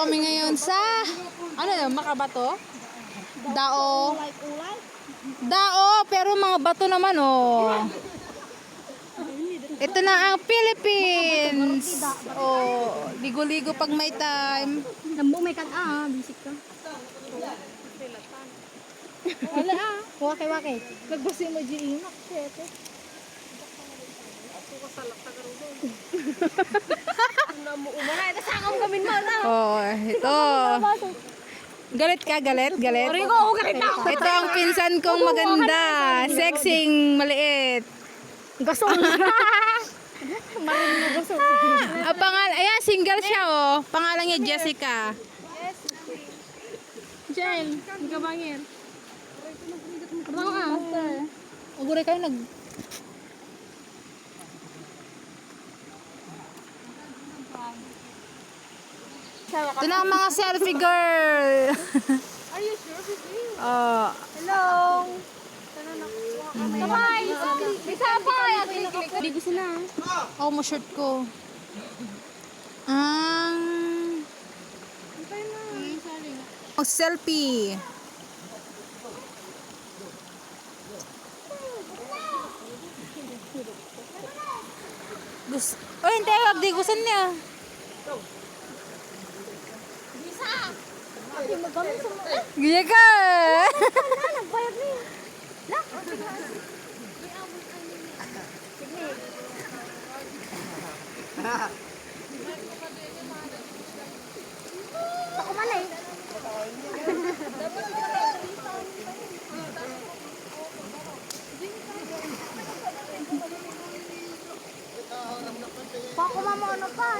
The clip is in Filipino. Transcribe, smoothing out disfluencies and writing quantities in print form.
kami ngayon sa, ano yun, Makabato? Dao. Dao, pero mga bato naman, oh. Ito na ang Philippines. Oh, ligo-ligo pag may time. Nambo may bisik ka. Wala Wake. Nagbasi mo di inak, sete. Ako kasalak ta karudo. Namo umara, ito sakam gamin mo na. Oh, ito. Galit ka, galit. Origo, galit na ako. Ito ang pinsan kong maganda. Sexing maliit. Gasol. Marin mo gasol. Ayan, single siya, oh. Pangalan niya Jessica. Jen, gabangin. Ugure kayo nag... Ito na ang mga selfie girl. Are you sure this is? Oh. Hello. Kamay. Bisa pa. Hindi gusto na. Oh, mo shirt ko. Ang... Selfie. Oh, hindi. Wag di gusto niya. Gaya ka! Nagbayad niya. Ako malay. Pako mama ano pa?